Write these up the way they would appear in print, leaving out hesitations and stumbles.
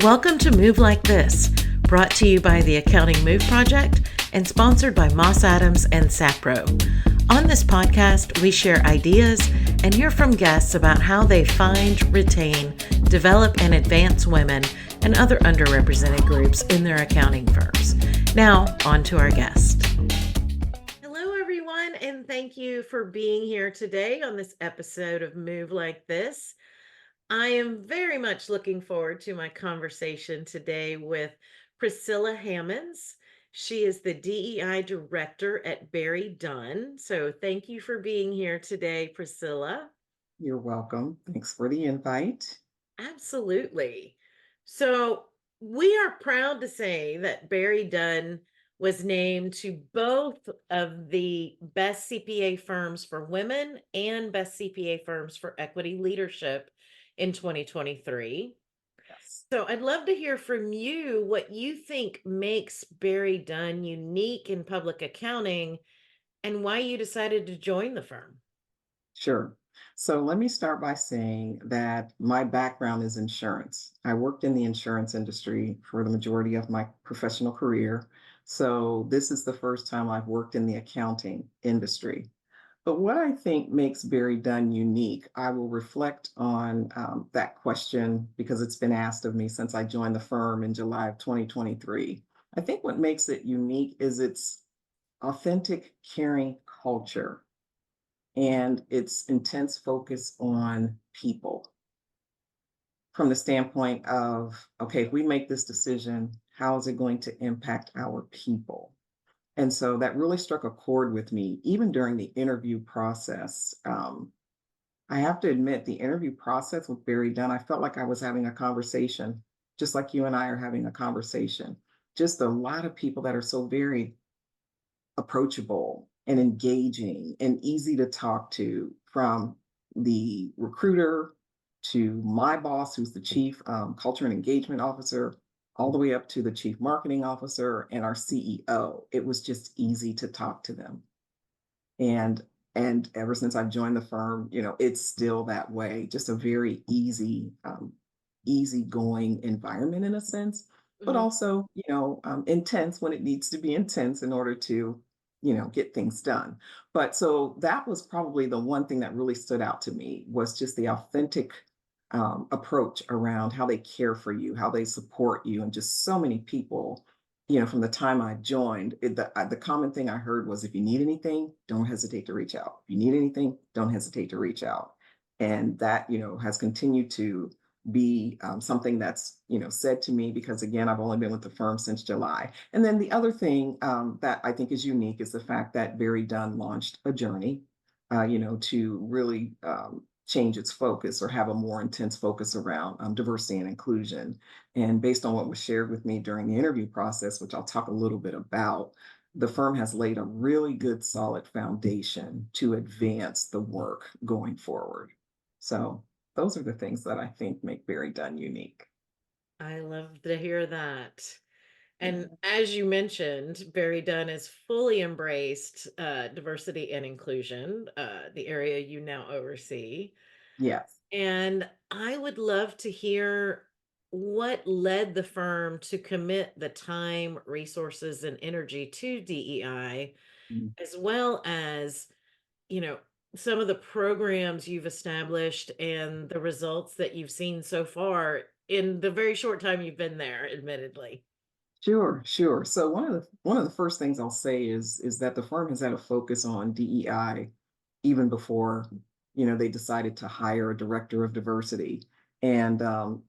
Welcome to Move Like This, brought to you by the Accounting Move Project and sponsored by Moss Adams and Sapro. On this podcast, we share ideas and hear from guests about how they find, retain, develop, and advance women and other underrepresented groups in their accounting firms. Now, on to our guest. Hello, everyone, and thank you for being here today on this episode of Move Like This. I am very much looking forward to my conversation today with Priscilla Hammonds. She is the DEI director at BerryDunn. So thank you for being here today, Priscilla. You're welcome. Thanks for the invite. Absolutely. So we are proud to say that BerryDunn was named to both of the best CPA firms for women and best CPA firms for equity leadership in 2023. Yes. So I'd love to hear from you what you think makes BerryDunn unique in public accounting and why you decided to join the firm. Sure. So let me start by saying that my background is insurance. I worked in the insurance industry for the majority of my professional career. So this is the first time I've worked in the accounting industry. But what I think makes Barry Dunn unique, I will reflect on that question because it's been asked of me since I joined the firm in July of 2023. I think what makes it unique is its authentic, caring culture and its intense focus on people from the standpoint of, okay, if we make this decision, how is it going to impact our people? And so that really struck a chord with me, even during the interview process. I have to admit, the interview process with Barry Dunn, I felt like I was having a conversation, just like you and I are having a conversation. Just a lot of people that are so very approachable and engaging and easy to talk to, from the recruiter to my boss, who's the chief culture and engagement officer, all the way up to the chief marketing officer and our CEO. It was just easy to talk to them. And and ever since I've joined the firm, it's still that way. Just a very easygoing environment in a sense, but Mhm. also, intense when it needs to be intense in order to, get things done. But so that was probably the one thing that really stood out to me, was just the authentic approach around how they care for you, how they support you, and just so many people. From the time I joined, the common thing I heard was, if you need anything, don't hesitate to reach out. If you need anything, don't hesitate to reach out. And that, has continued to be something that's said to me, because again, I've only been with the firm since July. And then the other thing that I think is unique is the fact that Barry Dunn launched a journey, to really change its focus or have a more intense focus around diversity and inclusion. And based on what was shared with me during the interview process, which I'll talk a little bit about, the firm has laid a really good, solid foundation to advance the work going forward. So those are the things that I think make Barry Dunn unique. I love to hear that. And Yeah. as you mentioned, BerryDunn has fully embraced diversity and inclusion, the area you now oversee. Yes. And I would love to hear what led the firm to commit the time, resources, and energy to DEI, Mm. as well as, you know, some of the programs you've established and the results that you've seen so far in the very short time you've been there, admittedly. Sure, sure. So one of the first things I'll say is that the firm has had a focus on DEI even before, they decided to hire a director of diversity. And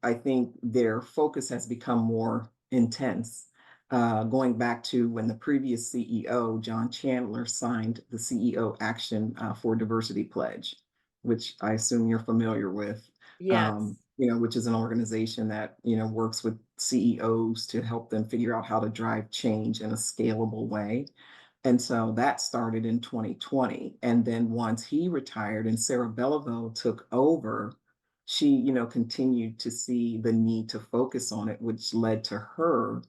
I think their focus has become more intense, going back to when the previous CEO, John Chandler, signed the CEO Action for Diversity Pledge, which I assume you're familiar with. Yes. Which is an organization that, works with CEOs to help them figure out how to drive change in a scalable way. And so that started in 2020. And then once he retired and Sarah Belleville took over, she, continued to see the need to focus on it, which led to her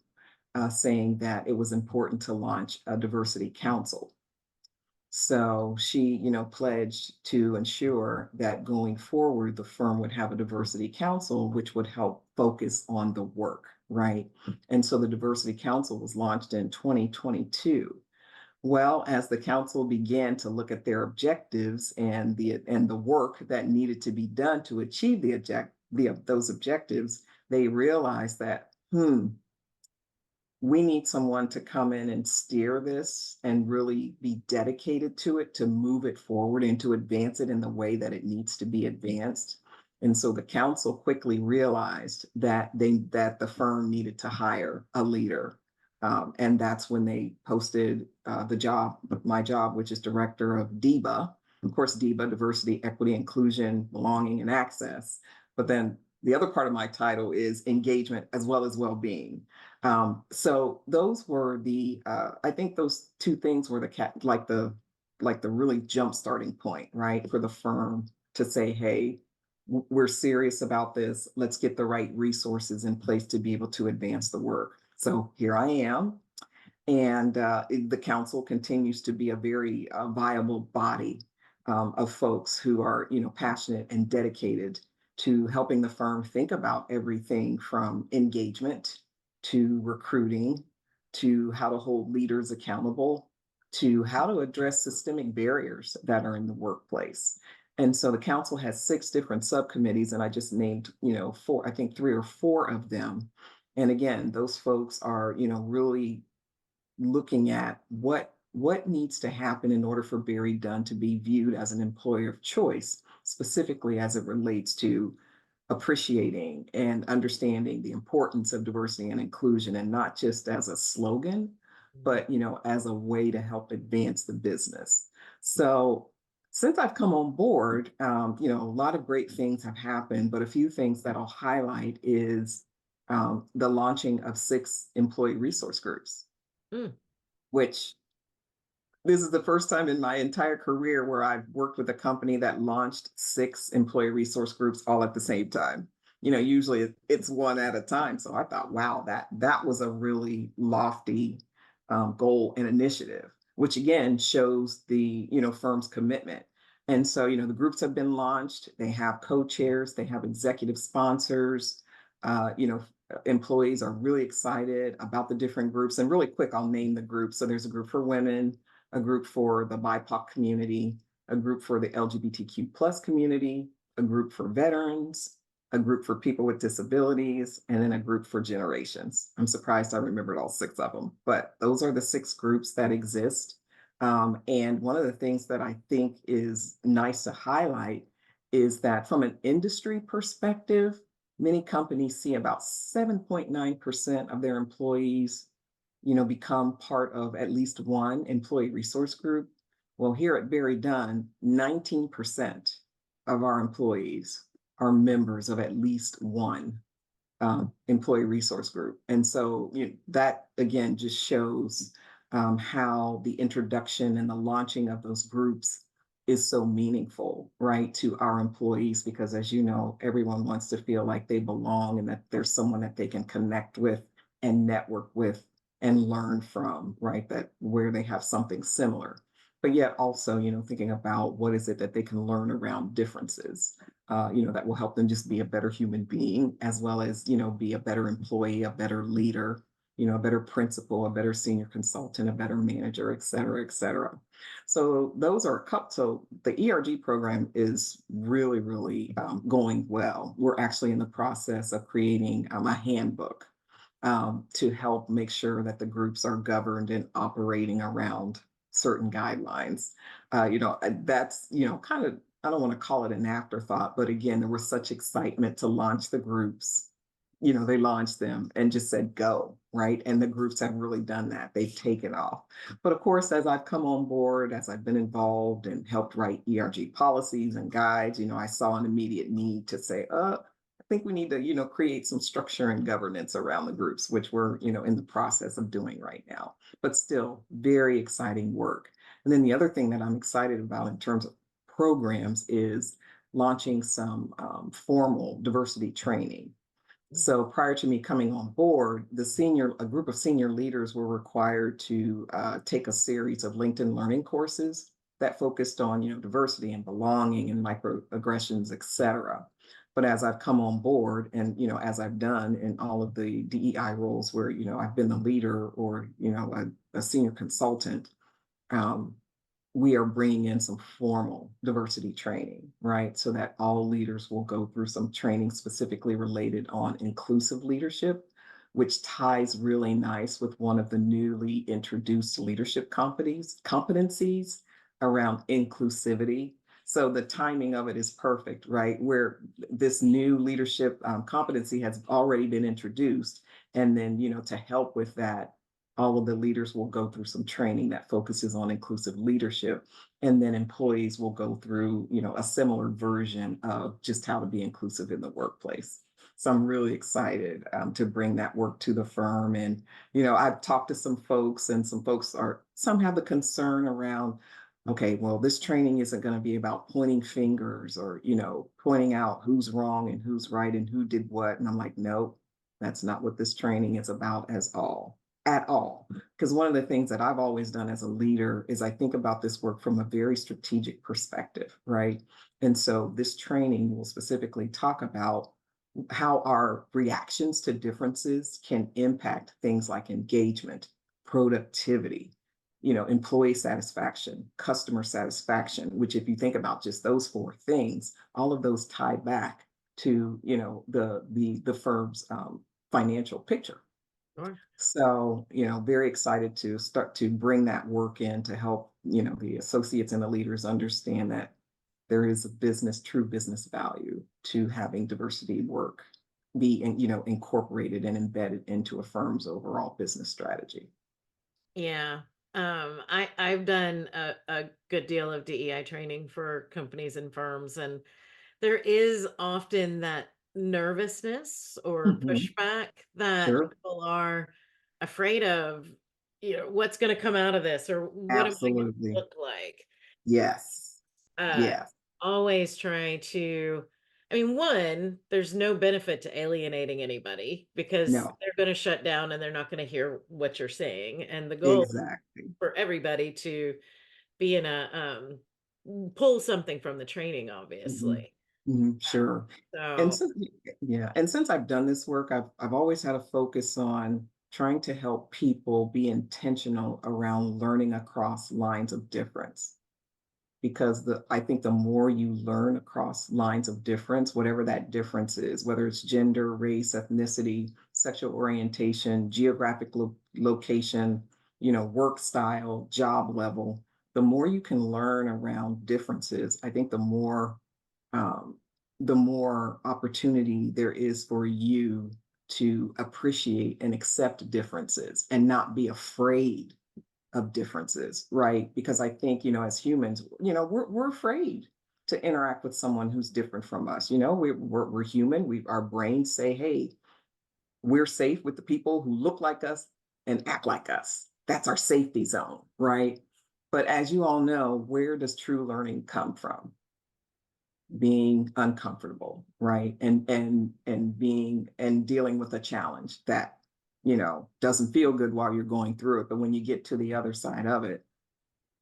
saying that it was important to launch a diversity council. So she, pledged to ensure that going forward, the firm would have a diversity council, which would help focus on the work, right? And so the diversity council was launched in 2022. Well, as the council began to look at their objectives and the work that needed to be done to achieve those objectives, they realized that we need someone to come in and steer this and really be dedicated to it, to move it forward and to advance it in the way that it needs to be advanced. And so the council quickly realized that the firm needed to hire a leader. And that's when they posted my job, which is director of DEBA. Of course, DEBA, diversity, equity, inclusion, belonging, and access. But then the other part of my title is engagement as well as well-being. So those were I think those two things were the really jump starting point, right, for the firm to say, hey, we're serious about this. Let's get the right resources in place to be able to advance the work. So here I am. And the council continues to be a very viable body of folks who are, passionate and dedicated to helping the firm think about everything from engagement to recruiting to how to hold leaders accountable to how to address systemic barriers that are in the workplace. And so the council has 6 different subcommittees, and I just named, four, I think 3 or 4 of them. And again, those folks are, really looking at what needs to happen in order for BerryDunn to be viewed as an employer of choice, specifically as it relates to appreciating and understanding the importance of diversity and inclusion, and not just as a slogan, but as a way to help advance the business. So since I've come on board, a lot of great things have happened, but a few things that I'll highlight is the launching of 6 employee resource groups, Mm. which this is the first time in my entire career where I've worked with a company that launched 6 employee resource groups all at the same time. Usually it's one at a time. So I thought, wow, that was a really lofty goal and initiative, which again shows the firm's commitment. And so the groups have been launched. They have co-chairs. They have executive sponsors. Uh, you know, Employees are really excited about the different groups. And really quick, I'll name the groups. So there's a group for women, a group for the BIPOC community, a group for the LGBTQ plus community, a group for veterans, a group for people with disabilities, and then a group for generations. I'm surprised I remembered all 6 of them, but those are the 6 groups that exist. And one of the things that I think is nice to highlight is that from an industry perspective, many companies see about 7.9% of their employees become part of at least one employee resource group. Well, here at BerryDunn, 19% of our employees are members of at least one employee resource group. And so that again just shows how the introduction and the launching of those groups is so meaningful, right, to our employees, because as you know, everyone wants to feel like they belong and that there's someone that they can connect with and network with and learn from, right? That where they have something similar, but yet also, thinking about what is it that they can learn around differences, that will help them just be a better human being, as well as, be a better employee, a better leader, a better principal, a better senior consultant, a better manager, et cetera, et cetera. So those are a couple. So the ERG program is really, really going well. We're actually in the process of creating a handbook to help make sure that the groups are governed and operating around certain guidelines. That's, kind of, I don't want to call it an afterthought, but again, there was such excitement to launch the groups. They launched them and just said, go, right? And the groups have really done that. They've taken off. But of course, as I've come on board, as I've been involved and helped write ERG policies and guides, I saw an immediate need to say, I think we need to, create some structure and governance around the groups, which we're, in the process of doing right now, but still very exciting work. And then the other thing that I'm excited about in terms of programs is launching some formal diversity training. So prior to me coming on board, a group of senior leaders were required to take a series of LinkedIn learning courses that focused on, diversity and belonging and microaggressions, et cetera. But as I've come on board and, as I've done in all of the DEI roles where, I've been the leader or, a senior consultant, um, we are bringing in some formal diversity training, right? So that all leaders will go through some training specifically related on inclusive leadership, which ties really nice with one of the newly introduced leadership competencies around inclusivity. So the timing of it is perfect, right? Where this new leadership competency has already been introduced. And then, to help with that, all of the leaders will go through some training that focuses on inclusive leadership. And then employees will go through, a similar version of just how to be inclusive in the workplace. So I'm really excited to bring that work to the firm. And, I've talked to some folks, and some have the concern around, okay, well, this training isn't going to be about pointing fingers or, pointing out who's wrong and who's right and who did what. And I'm like, no, that's not what this training is about at all. Because one of the things that I've always done as a leader is I think about this work from a very strategic perspective, right? And so this training will specifically talk about how our reactions to differences can impact things like engagement, productivity, employee satisfaction, customer satisfaction, which if you think about just those four things, all of those tie back to, the firm's financial picture. Sure. So, very excited to start to bring that work in to help, the associates and the leaders understand that there is a true business value to having diversity work be, incorporated and embedded into a firm's overall business strategy. Yeah. I've done a good deal of DEI training for companies and firms, and there is often that nervousness or Mhm. pushback that Sure. people are afraid of, what's going to come out of this or what am I going to Absolutely. look like? Yes. Uh, Yes. always try to, I mean, one, there's no benefit to alienating anybody because No, they're going to shut down and they're not going to hear what you're saying. And the goal is exactly. for everybody to be in pull something from the training, Mhm. obviously. Sure. And So, since yeah, and since I've done this work, I've always had a focus on trying to help people be intentional around learning across lines of difference. Because I think the more you learn across lines of difference, whatever that difference is, whether it's gender, race, ethnicity, sexual orientation, geographic location, work style, job level, the more you can learn around differences, I think um, the more opportunity there is for you to appreciate and accept differences and not be afraid of differences, right? Because I think, as humans, we're afraid to interact with someone who's different from us. We're human. Our brains say, hey, we're safe with the people who look like us and act like us. That's our safety zone, right? But as you all know, where does true learning come from? Being uncomfortable, right? And dealing with a challenge that, doesn't feel good while you're going through it. But when you get to the other side of it,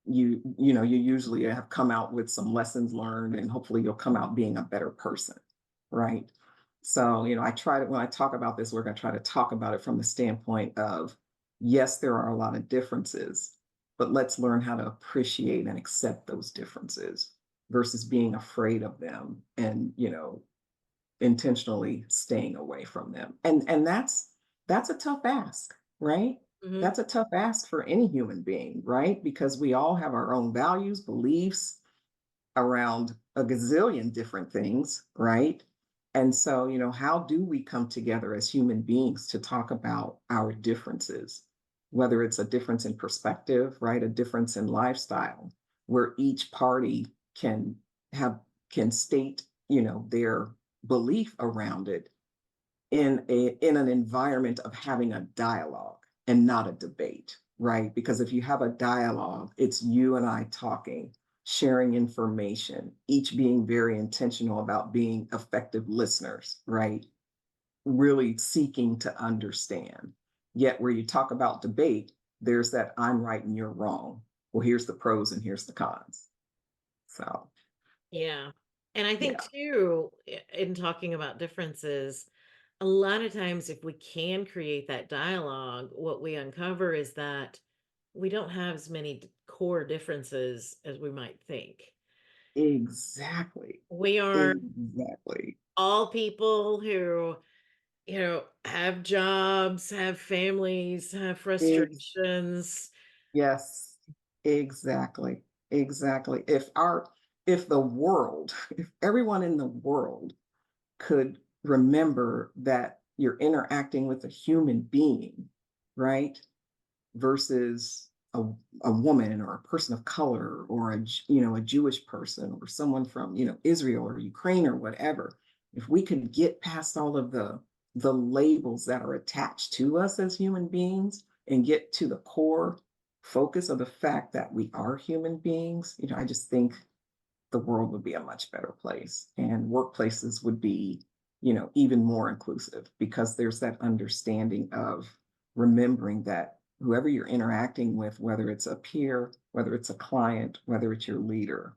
you usually have come out with some lessons learned, and hopefully you'll come out being a better person, right? So, I try to when I talk about this work, I try to talk about it from the standpoint of, yes, there are a lot of differences, but let's learn how to appreciate and accept those differences versus being afraid of them and, intentionally staying away from them. And that's a tough ask, right? mhm. That's a tough ask for any human being, right? Because we all have our own values, beliefs around a gazillion different things, right? And so, how do we come together as human beings to talk about our differences, whether it's a difference in perspective, right? A difference in lifestyle, where each party can have can state, their belief around it in an environment of having a dialogue and not a debate, right? Because if you have a dialogue, it's you and I talking, sharing information, each being very intentional about being effective listeners, right? Really seeking to understand. Yet where you talk about debate, there's that I'm right and you're wrong. Well, here's the pros and here's the cons. So, Yeah. And I think yeah, too, in talking about differences, a lot of times if we can create that dialogue, what we uncover is that we don't have as many core differences as we might think. exactly. We are Exactly. all people who, have jobs, have families, have Ex- frustrations. yes, exactly. Exactly. If the world, if everyone in the world could remember that you're interacting with a human being, right? Versus a woman or a person of color or a Jewish person or someone from Israel or Ukraine or whatever. If we could get past all of the labels that are attached to us as human beings and get to the core focus of the fact that we are human beings, I just think the world would be a much better place and workplaces would be even more inclusive because there's that understanding of remembering that whoever you're interacting with, whether it's a peer, whether it's a client, whether it's your leader,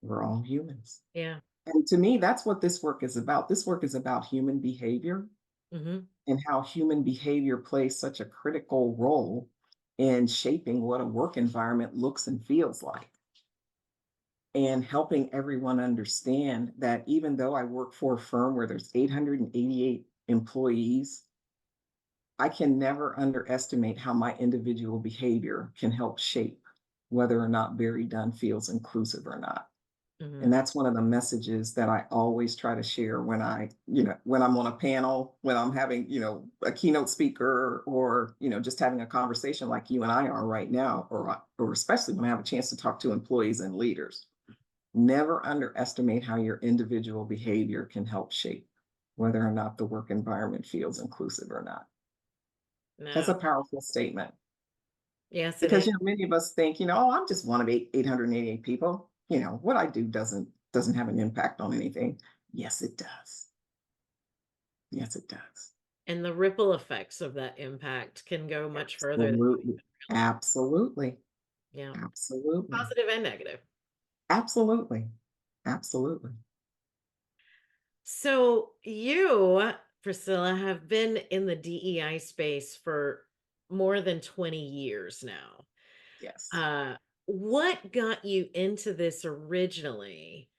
we're all humans. Yeah. And to me, that's what this work is about. This work is about human behavior Hmm. and how human behavior plays such a critical role in shaping what a work environment looks and feels like, and helping everyone understand that even though I work for a firm where there's 888 employees, I can never underestimate how my individual behavior can help shape whether or not BerryDunn feels inclusive or not. Hmm. And that's one of the messages that I always try to share when I'm on a panel, when I'm having, a keynote speaker or, just having a conversation like you and I are right now, or especially when I have a chance to talk to employees and leaders. Never underestimate how your individual behavior can help shape whether or not the work environment feels inclusive or not. That's No. a powerful statement Yes, it is. because many of us think, oh, I'm just one of 888 people. What I do doesn't have an impact on anything. Yes, it does. Yes, it does. And the ripple effects of that impact can go much further than we Absolutely. even realize. Absolutely. Yeah. Absolutely. Positive and negative. Absolutely. Absolutely. So you, Priscilla, have been in the DEI space for more than 20 years now. Yes. Uh, what got you into this originally?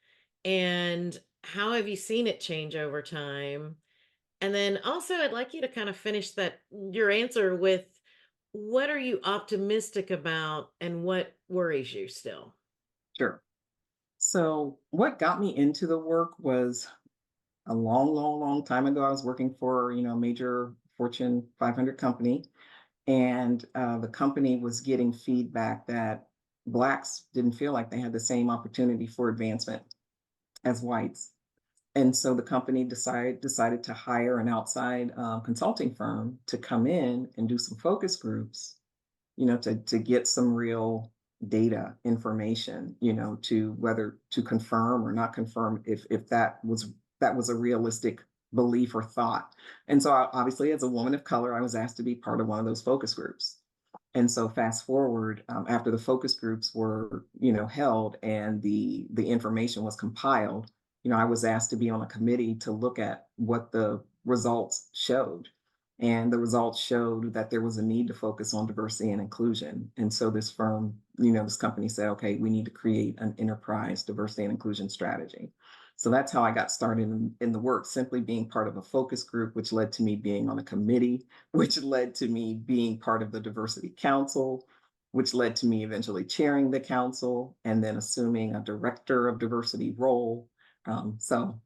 And how have you seen it change over time? And then also, I'd like you to kind of finish that your answer with what are you optimistic about and what worries you still? Sure. So, what got me into the work was a long, long, long time ago. I was working for a major Fortune 500 company, and the company was getting feedback that Blacks didn't feel like they had the same opportunity for advancement as whites. And so the company decided to hire an outside consulting firm to come in and do some focus groups, to get some real data information, to whether to confirm or not confirm if that was a realistic belief or thought. And so obviously, as a woman of color, I was asked to be part of one of those focus groups. And so fast forward, after the focus groups were, held and the information was compiled, I was asked to be on a committee to look at what the results showed. And the results showed that there was a need to focus on diversity and inclusion. And so this company said, okay, we need to create an enterprise diversity and inclusion strategy. So that's how I got started in the work, simply being part of a focus group, which led to me being on a committee, which led to me being part of the Diversity Council, which led to me eventually chairing the council and then assuming a director of diversity role. So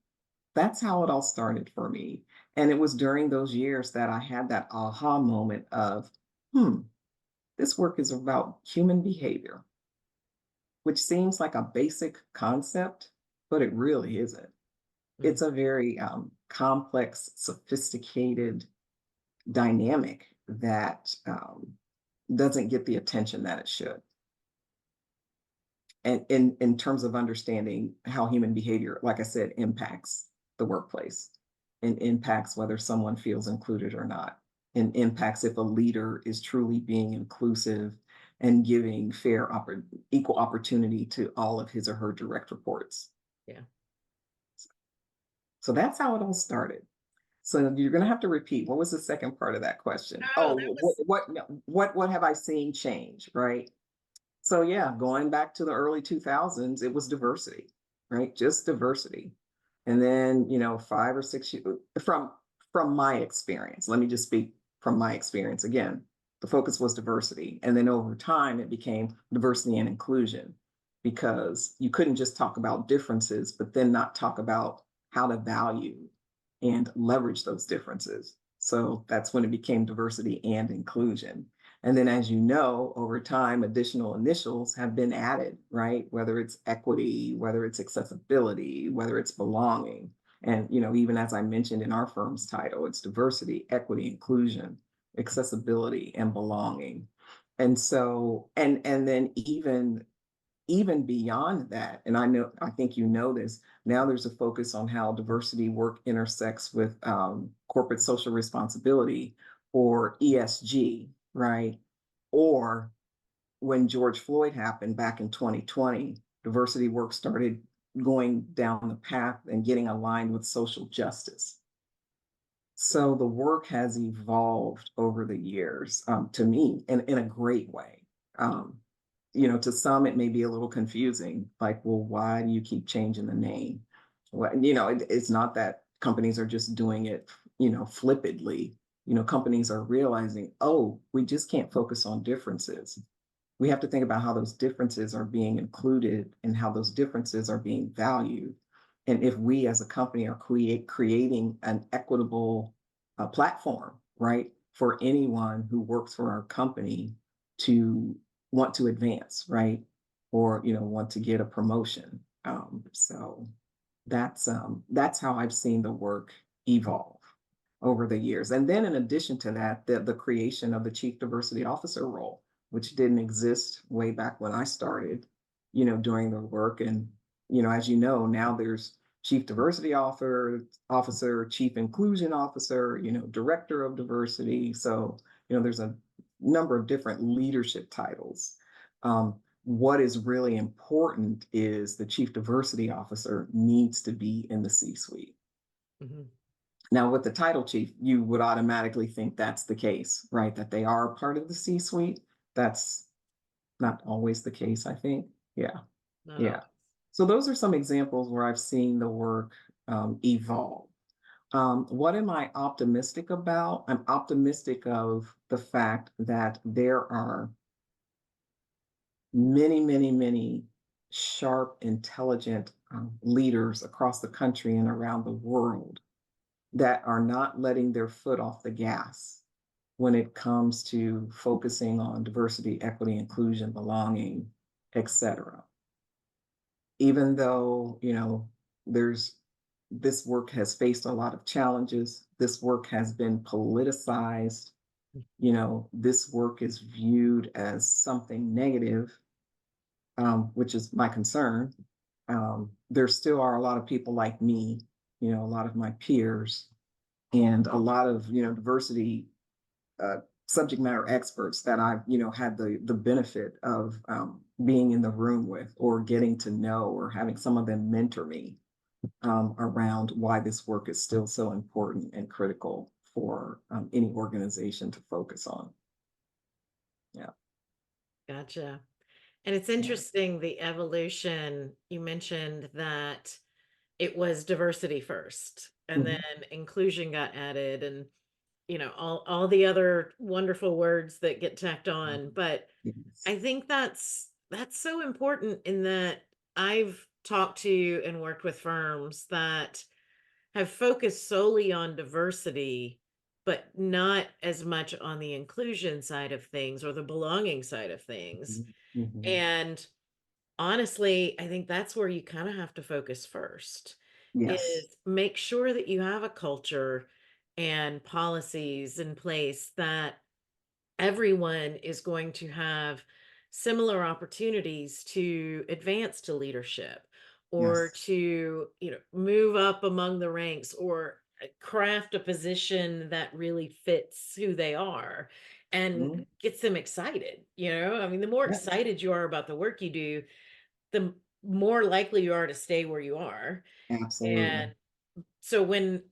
that's how it all started for me. And it was during those years that I had that aha moment of, hmm, this work is about human behavior, which seems like a basic concept, but it really isn't. Mm. It's a very complex, sophisticated dynamic that doesn't get the attention that it should. And in terms of understanding how human behavior, like I said, impacts the workplace and impacts whether someone feels included or not, and impacts if a leader is truly being inclusive and giving equal opportunity to all of his or her direct reports. Yeah. So that's how it all started. So you're going to have to repeat. What was the second part of that question? Oh, Oh, that was no, what have I seen change? Right. So yeah, going back to the early 2000s, it was diversity, right? Just diversity. And then, 5 or 6 years from my experience, let me just speak from my experience again. The focus was diversity. And then over time, it became diversity and inclusion because you couldn't just talk about differences, but then not talk about how to value and leverage those differences. So that's when it became diversity and inclusion. And then, as you know, over time, additional initials have been added, right? Whether it's equity, whether it's accessibility, whether it's belonging. And, even as I mentioned in our firm's title, it's diversity, equity, inclusion, accessibility, and belonging. And so, and then even beyond that, and I think this, now there's a focus on how diversity work intersects with corporate social responsibility or ESG, right? Or when George Floyd happened back in 2020, diversity work started going down the path and getting aligned with social justice. So the work has evolved over the years, to me, in a great way. Um, to some, it may be a little confusing, like, well, why do you keep changing the name? Well, it's not that companies are just doing it, flippantly. Companies are realizing, oh, we just can't focus on differences. We have to think about how those differences are being included and how those differences are being valued. And if we as a company are creating an equitable platform, right, for anyone who works for our company to want to advance, right, or want to get a promotion. So that's how I've seen the work evolve over the years. And then in addition to that, the creation of the chief diversity officer role, which didn't exist way back when I started, doing the work. And, as you know, now there's chief diversity officer, chief inclusion officer, director of diversity. So, there's a number of different leadership titles. What is really important is the chief diversity officer needs to be in the C-suite. Mhm. Now, with the title chief, you would automatically think that's the case, right? That they are part of the C-suite. That's not always the case, I think. Yeah, Not yeah. always. So those are some examples where I've seen the work evolve. What am I optimistic about? I'm optimistic of the fact that there are many, many, many sharp, intelligent leaders across the country and around the world that are not letting their foot off the gas when it comes to focusing on diversity, equity, inclusion, belonging, etc. Even though, there's this work has faced a lot of challenges, this work has been politicized, this work is viewed as something negative, which is my concern. There still are a lot of people like me, a lot of my peers, and a lot of diversity uh, subject matter experts that I've had the benefit of being in the room with, or getting to know, or having some of them mentor me around why this work is still so important and critical for any organization to focus on. Yeah. Gotcha. And it's Yeah. interesting the evolution. You mentioned that it was diversity first, and then Mhm. inclusion got added, and all the other wonderful words that get tacked on. But Yes. I think that's so important in that I've talked to and worked with firms that have focused solely on diversity, but not as much on the inclusion side of things or the belonging side of things. Mhm. Mhm. And honestly, I think that's where you kind of have to focus first Yes. is make sure that you have a culture and policies in place that everyone is going to have similar opportunities to advance to leadership or Yes. to move up among the ranks or craft a position that really fits who they are and Mhm. gets them excited. I mean, the more Yeah, excited you are about the work you do, the more likely you are to stay where you are. absolutely. And so when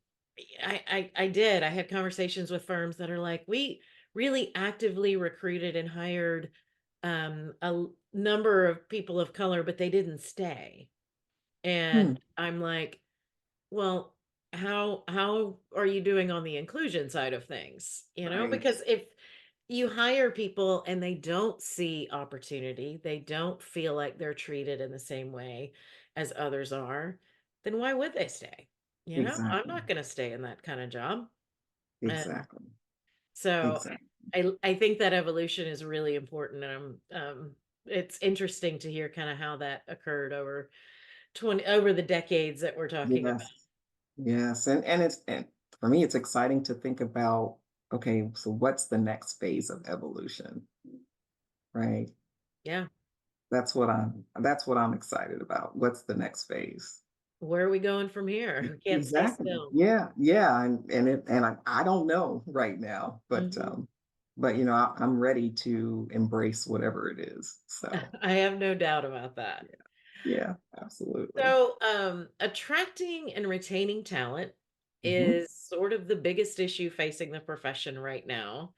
I had conversations with firms that are like, we really actively recruited and hired number of people of color, but they didn't stay. And Hmm, I'm like, well, how are you doing on the inclusion side of things? right. Because if you hire people and they don't see opportunity, they don't feel like they're treated in the same way as others are, then why would they stay? I'm Exactly. not going to stay in that kind of job. And Exactly. so Exactly. I think that evolution is really important. And it's interesting to hear kind of how that occurred over the decades that we're talking about. Yes. Yes. And for me, it's exciting to think about, okay, so what's the next phase of evolution? Right. Yeah. That's what I'm excited about. What's the next phase? Where are we going from here? We can't stay Exactly. still. Yeah. Yeah. And I don't know right now, Mhm. but I'm ready to embrace whatever it is. So I have no doubt about that. yeah. Yeah, absolutely. So, attracting and retaining talent Mhm. is sort of the biggest issue facing the profession right now.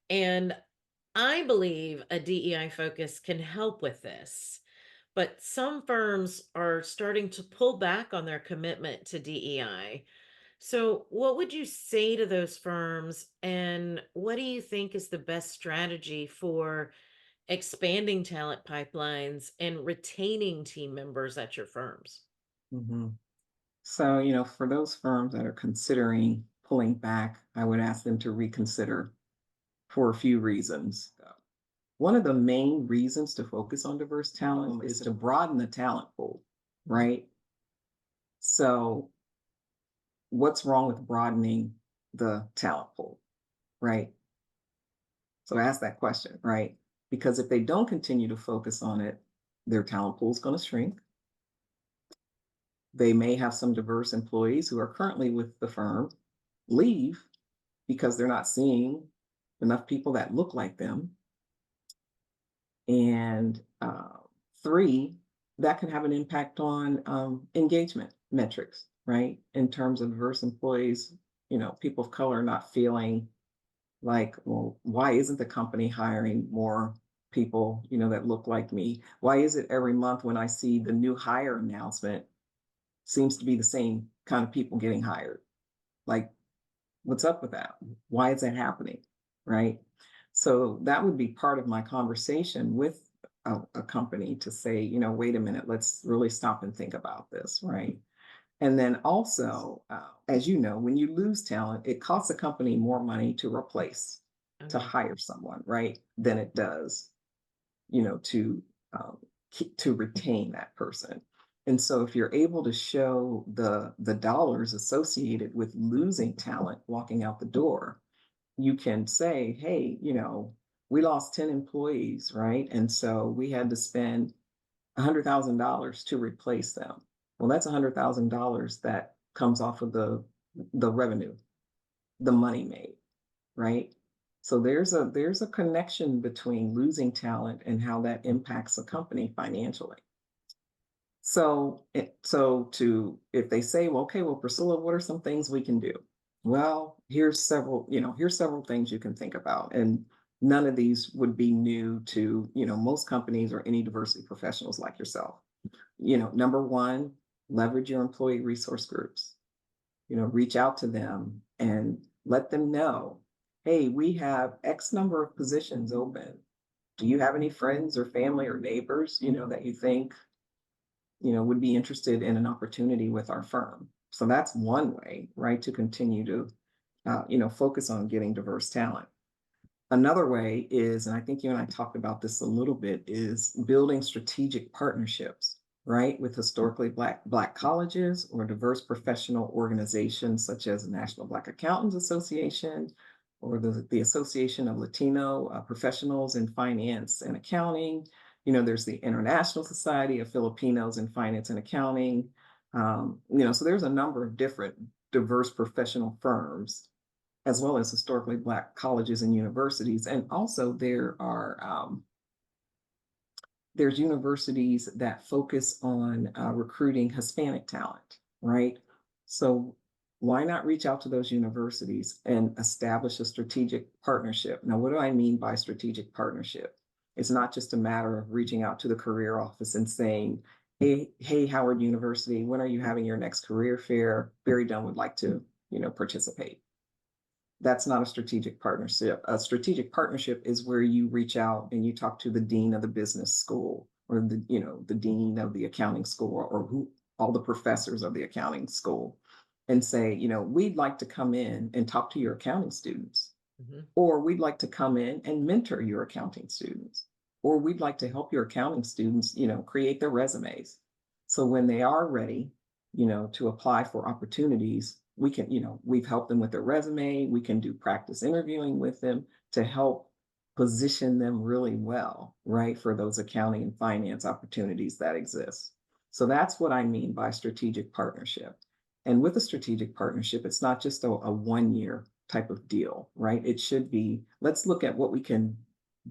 And I believe a DEI focus can help with this. But some firms are starting to pull back on their commitment to DEI. So, what would you say to those firms? And what do you think is the best strategy for expanding talent pipelines and retaining team members at your firms? Mhm. So, for those firms that are considering pulling back, I would ask them to reconsider for a few reasons. One of the main reasons to focus on diverse talent is to broaden the talent pool, Mhm. right? So, what's wrong with broadening the talent pool, right? So, ask that question, right? Because if they don't continue to focus on it, their talent pool is going to shrink. They may have some diverse employees who are currently with the firm leave because they're not seeing enough people that look like them. And three, that can have an impact on engagement metrics, right? In terms of diverse employees, people of color not feeling like, well, why isn't the company hiring more people, that look like me? Why is it every month when I see the new hire announcement seems to be the same kind of people getting hired? Like, what's up with that? Why is that happening? Right. So that would be part of my conversation with a company to say, wait a minute, let's really stop and think about this. Right. And then also, as you know, when you lose talent, it costs a company more money to replace, Oh, to yeah. hire someone, right, than it does, to um, to retain that person. And so, if you're able to show the dollars associated with losing talent walking out the door, you can say, hey, we lost 10 employees, right? And so we had to spend $100,000 to replace them. Well, that's $100,000 that comes off of the revenue, the money made, right? So there's a connection between losing talent and how that impacts a company financially. So to if they say, well, okay, well, Priscilla, what are some things we can do? Well, here's several things you can think about. And none of these would be new to, most companies or any diversity professionals like yourself. Number one, leverage your employee resource groups. Reach out to them and let them know, hey, we have X number of positions open. Do you have any friends or family or neighbors, that you think would be interested in an opportunity with our firm? So that's one way, right, to continue to focus on getting diverse talent. Another way is, and I think you and I talked about this a little bit, is building strategic partnerships, right, with historically black colleges or diverse professional organizations such as the National Black Accountants Association or the Association of Latino Professionals in Finance and Accounting. There's the International Society of Filipinos in Finance and Accounting. So there's a number of different diverse professional firms, as well as historically Black colleges and universities. And also there's universities that focus on recruiting Hispanic talent, right? So why not reach out to those universities and establish a strategic partnership? Now, what do I mean by strategic partnership? It's not just a matter of reaching out to the career office and saying, hey, Howard University, when are you having your next career fair? BerryDunn would like to, participate. That's not a strategic partnership. A strategic partnership is where you reach out and you talk to the dean of the business school, or the dean of the accounting school, or who all the professors of the accounting school, and say, we'd like to come in and talk to your accounting students, Mhm. or we'd like to come in and mentor your accounting students, or we'd like to help your accounting students, create their resumes. So when they are ready, to apply for opportunities, we can, we've helped them with their resume. We can do practice interviewing with them to help position them really well, right, for those accounting and finance opportunities that exist. So that's what I mean by strategic partnership. And with a strategic partnership, it's not just a 1 year type of deal, right? It should be, let's look at what we can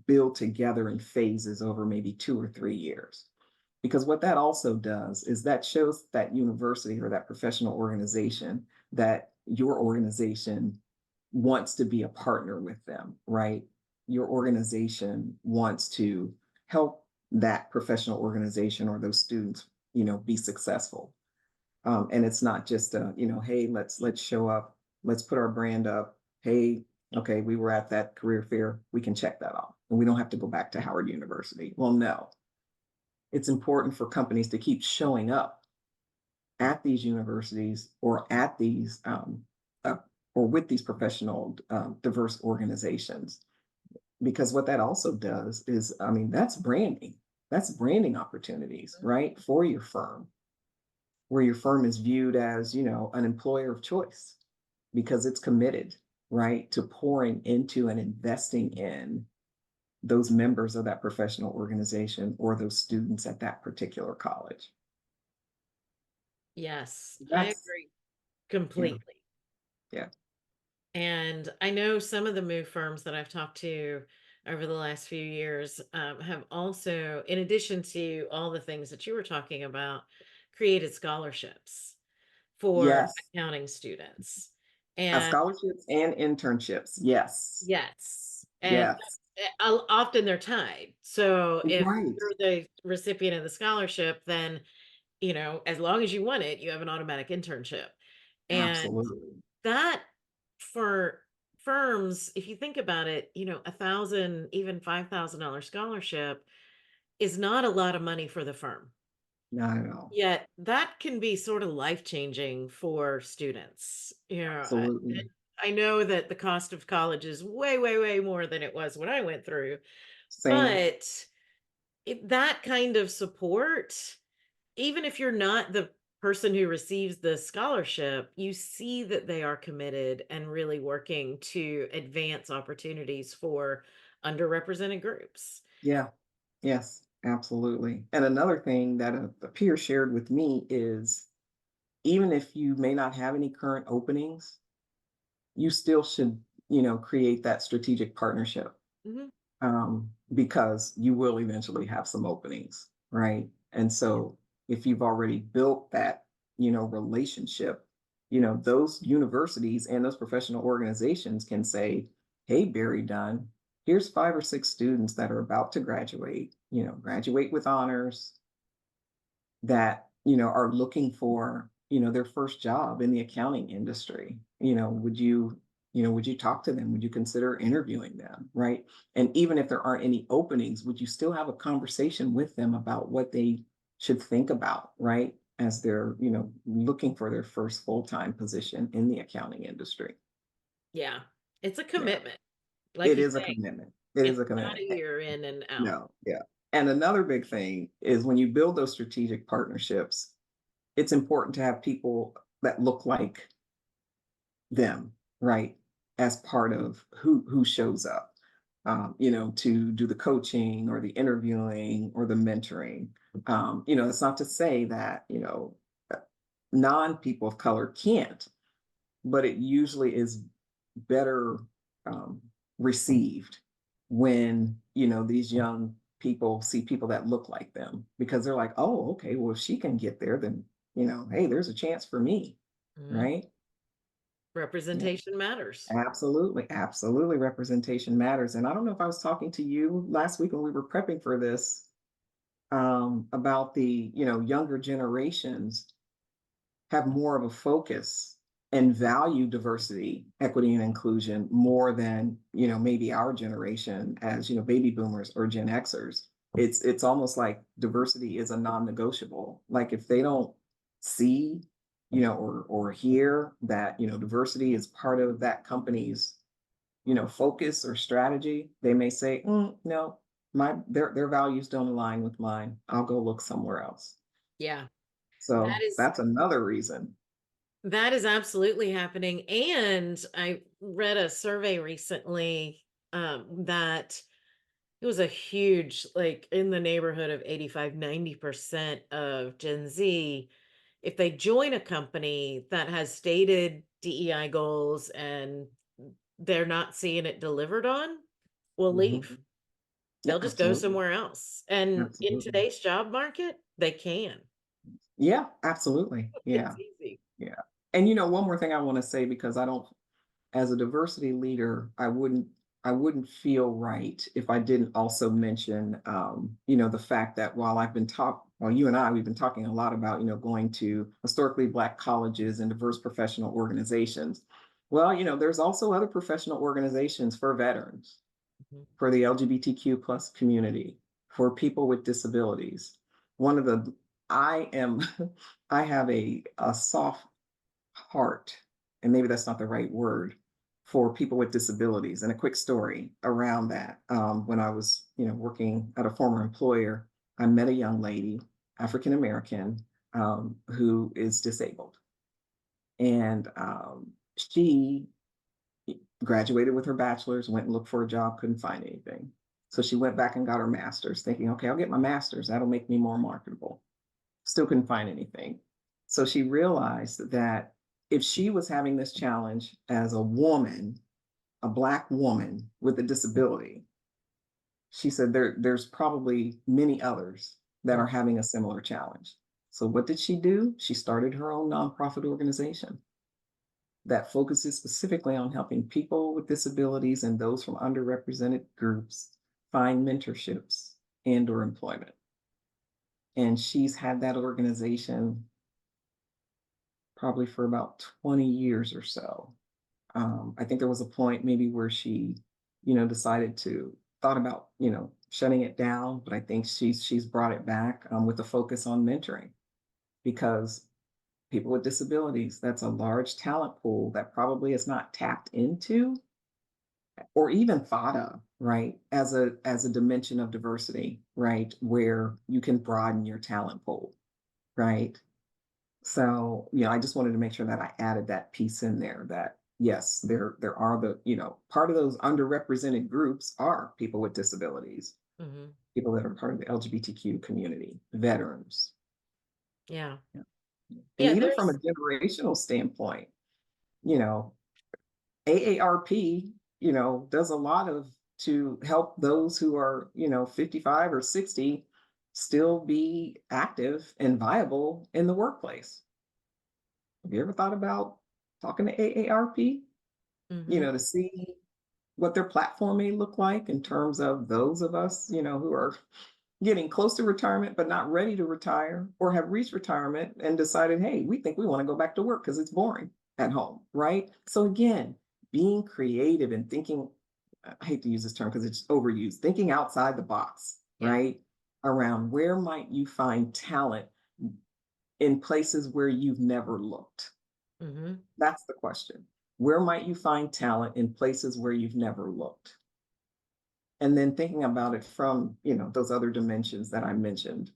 build together in phases over maybe 2 or 3 years. Because what that also does is that shows that university or that professional organization that your organization wants to be a partner with them, right? Your organization wants to help that professional organization or those students, be successful. And it's not just hey, let's show up, let's put our brand up. Hey, okay, we were at that career fair, we can check that off, and we don't have to go back to Howard University. Well, no, it's important for companies to keep showing up at these universities or at these uh, or with these professional diverse organizations, because what that also does is, I mean, that's branding opportunities, right, for your firm, where your firm is viewed as, an employer of choice because it's committed, right, to pouring into and investing in those members of that professional organization or those students at that particular college. Yes, I That's, agree yeah, completely. yeah. And I know some of the move firms that I've talked to over the last few years have also, in addition to all the things that you were talking about, created scholarships for Yes. accounting students. And Scholarships and internships. Yes. yes, and Yes. often they're tied. So if Right. you're the recipient of the scholarship, then, as long as you want it, you have an automatic internship. And Absolutely. that for firms, if you think about it, 1,000, even $5,000 scholarship is not a lot of money for the firm. Not at all. Yet that can be sort of life changing for students. Absolutely. I know that the cost of college is way, way, way more than it was when I went through, Same. but that kind of support, even if you're not the person who receives the scholarship, you see that they are committed and really working to advance opportunities for underrepresented groups. Yeah. Yes. Absolutely. And another thing that a peer shared with me is, even if you may not have any current openings, you still should, create that strategic partnership, Mhm. because you will eventually have some openings, right? And Yeah. so if you've already built that, relationship, those universities and those professional organizations can say, hey, Barry Dunn, here's 5 or 6 students that are about to graduate, graduate with honors, that, are looking for, their first job in the accounting industry. Would you talk to them? Would you consider interviewing them? Right. And even if there aren't any openings, would you still have a conversation with them about what they should think about, right? As they're, looking for their first full-time position in the accounting industry. Yeah. It's a Yeah. commitment. Like It you is a say, commitment. It is it's a not commitment. a year in and out. No, yeah. And another big thing is, when you build those strategic partnerships, it's important to have people that look like them, right? As part of who shows up, to do the coaching or the interviewing or the mentoring. It's not to say that, non people of color can't, but it usually is better um, received when, these young people see people that look like them, because they're like, oh, okay, well, if she can get there, then, hey, there's a chance for me, Mhm. right? Yeah, Representation matters. absolutely. Absolutely. Representation matters. And I don't know if I was talking to you last week when we were prepping for this, about the, younger generations have more of a focus and value diversity, equity, and inclusion more than, maybe our generation as, baby boomers or Gen Xers. It's almost like diversity is a non-negotiable. Like if they don't see, or hear that, diversity is part of that company's, focus or strategy, they may say, no, their values don't align with mine. I'll go look somewhere else. Yeah. That So is that's another reason. that is absolutely happening. And I read a survey recently that it was a huge, like in the neighborhood of 85-90% of Gen Z, if they join a company that has stated DEI goals and they're not seeing it delivered on, will leave. Mhm. Yeah, They'll just go absolutely. somewhere else. And in Absolutely. today's job market, they can. Yeah, absolutely. It's Yeah. easy. Yeah. And one more thing I want to say, because I don't, as a diversity leader, I wouldn't feel right if I didn't also mention, the fact that while you and we've been talking a lot about, going to historically Black colleges and diverse professional organizations. Well, there's also other professional organizations for veterans, Mhm. for the LGBTQ plus community, for people with disabilities. One of the, I am, I have a soft heart, and maybe that's not the right word, for people with disabilities. And a quick story around that. When I was, working at a former employer, I met a young lady, African American, who is disabled. And she graduated with her bachelor's, went and looked for a job, couldn't find anything. So she went back and got her master's, thinking, okay, I'll get my master's. That'll make me more marketable. Still couldn't find anything. So she realized that if she was having this challenge as a woman, a Black woman with a disability, she said there's probably many others that Mm. are having a similar challenge. So what did she do? She started her own nonprofit organization that focuses specifically on helping people with disabilities and those from underrepresented groups find mentorships and or employment. And she's had that organization probably for about 20 years or so. I think there was a point maybe where she, decided to thought about, shutting it down, but I think she's brought it back, with a focus on mentoring, because people with disabilities, that's a large talent pool that probably is not tapped into or even thought of, right, as a dimension of diversity, right, where you can broaden your talent pool, right? So, I just wanted to make sure that I added that piece in there, that yes, there are the, part of those underrepresented groups are people with disabilities, Mhm. people that are part of the LGBTQ community, veterans. Yeah. Yeah. And Yeah, even from a there's generational standpoint, you know, AARP, does a lot of to help those who are, 55 or 60 still be active and viable in the workplace. Have you ever thought about talking to AARP, mhm. to see what their platform may look like in terms of those of us, who are getting close to retirement but not ready to retire, or have reached retirement and decided, hey, we think we want to go back to work because it's boring at home, right? So again, being creative and thinking, I hate to use this term because it's overused, thinking outside the box, Yeah. right? Around where might you find talent in places where you've never looked? Mhm. That's the question. Where might you find talent in places where you've never looked? And then thinking about it from, those other dimensions that I mentioned,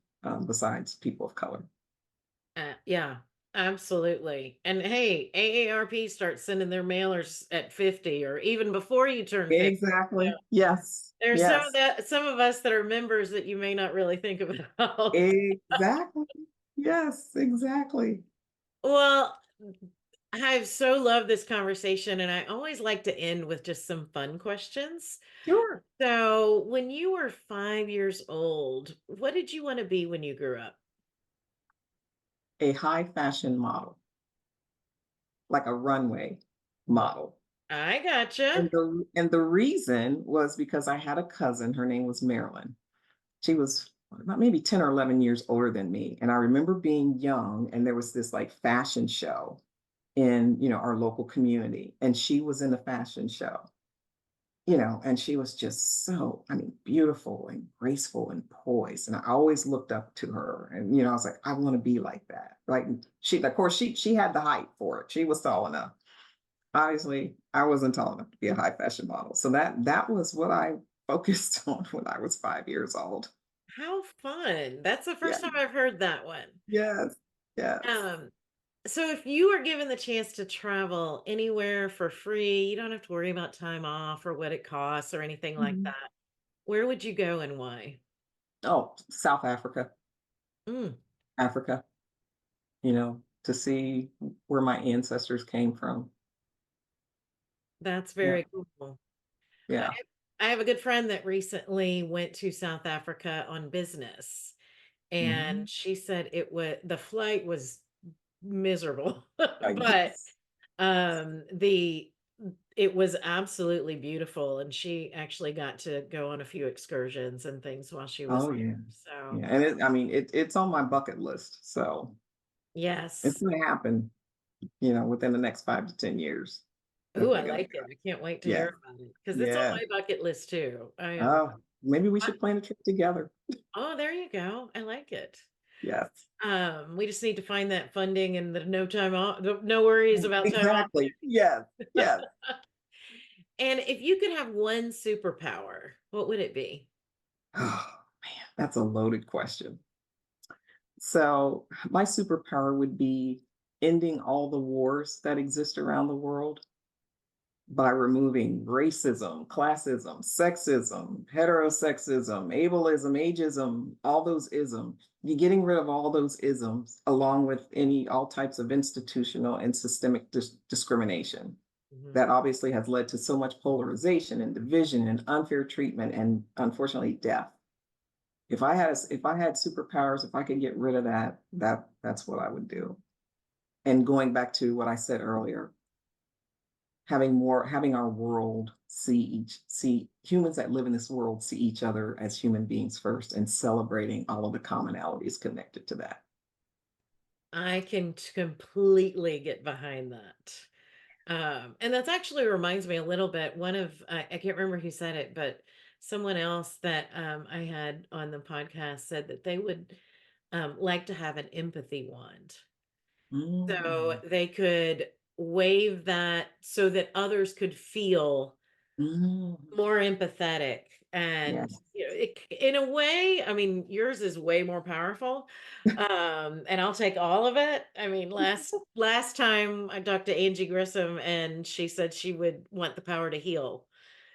besides people of color. Yeah, absolutely. And hey, AARP starts sending their mailers at 50 or even before you turn 50. Exactly. Yes. There's Yes. some of us that are members that you may not really think about. Exactly. Yes, exactly. Well, I've so loved this conversation, and I always like to end with just some fun questions. Sure. So, when you were 5 years old, what did you want to be when you grew up? A high fashion model, like a runway model. I gotcha. And the reason was because I had a cousin, her name was Marilyn. She was about maybe 10 or 11 years older than me. And I remember being young and there was this like fashion show in, our local community. And she was in the fashion show, and she was just so, I mean, beautiful and graceful and poised. And I always looked up to her. And, I was like, I want to be like that. Like of course, she had the height for it. She was tall enough. Obviously, I wasn't tall enough to be a high fashion model. So that was what I focused on when I was 5 years old. How fun. That's the Yeah. first time I've heard that one. Yes. Yes. Um, so if you were given the chance to travel anywhere for free, you don't have to worry about time off or what it costs or anything like Mhm. that. Where would you go and why? Oh, South Africa, Mm, Africa, to see where my ancestors came from. that's Yeah. very cool. I Yeah. I have a good friend that recently went to South Africa on business, Mhm. and she said the flight was miserable, but Yes. the it was absolutely beautiful, and she actually got to go on a few excursions and things while she was Oh, yeah. there. So, Yeah, and I mean, it's on my bucket list, so it's yes. gonna happen, within the next 5 to 10 years. Ooh, I Definitely gonna like it. I can't wait to Yeah. hear about it because it's on Yeah. my bucket list too. I am. Oh, maybe we I- should plan a trip together. Oh, there you go. I like it. Yes. We just need to find that funding and the no time off, no worries about time off. Exactly. Yes. Yes. And if you could have one superpower, what would it be? Oh, man, that's a loaded question. So, my superpower would be ending all the wars that exist around the world by removing racism, classism, sexism, heterosexism, ableism, ageism, all those isms. You're getting rid of all those isms, along with all types of institutional and systemic discrimination Mhm. that obviously has led to so much polarization and division and unfair treatment and unfortunately death. If I had superpowers, if I could get rid of that's what I would do. And going back to what I said earlier, having our world see humans that live in this world see each other as human beings first and celebrating all of the commonalities connected to that. I can completely get behind that. And that's actually reminds me a little bit. I can't remember who said it, but someone else that I had on the podcast said that they would like to have an empathy wand. So Mm, they could wave that so that others could feel mm, more empathetic. And yes. in a way, I mean, yours is way more powerful. And I'll take all of it. I mean, last time I talked to Angie Grissom, and she said she would want the power to heal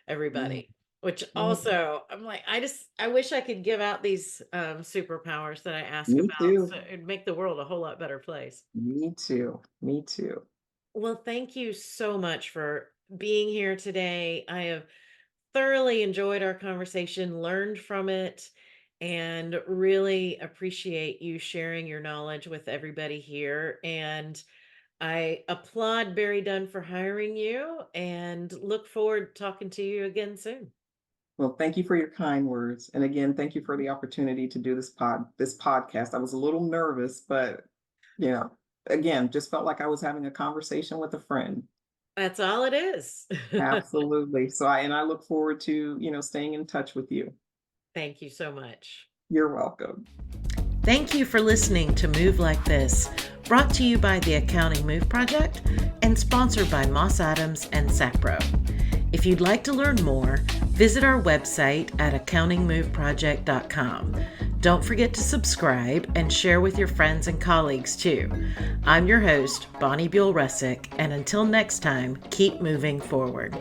Mm, everybody, which mm. also I'm like, I wish I could give out these superpowers that I ask Me about, so too. it'd make the world a whole lot better place. Me too. Me too. Well, thank you so much for being here today. I have thoroughly enjoyed our conversation, learned from it, and really appreciate you sharing your knowledge with everybody here. And I applaud BerryDunn for hiring you and look forward to talking to you again soon. Well, thank you for your kind words. And again, thank you for the opportunity to do this podcast. I was a little nervous, but you know, again, just felt like I was having a conversation with a friend. That's all it is. Absolutely. I look forward to, staying in touch with you. Thank you so much. You're welcome. Thank you for listening to Move Like This, brought to you by the Accounting Move Project and sponsored by Moss Adams and Sapro. If you'd like to learn more, visit our website at accountingmoveproject.com. Don't forget to subscribe and share with your friends and colleagues too. I'm your host, Bonnie Buell Russick, and until next time, keep moving forward.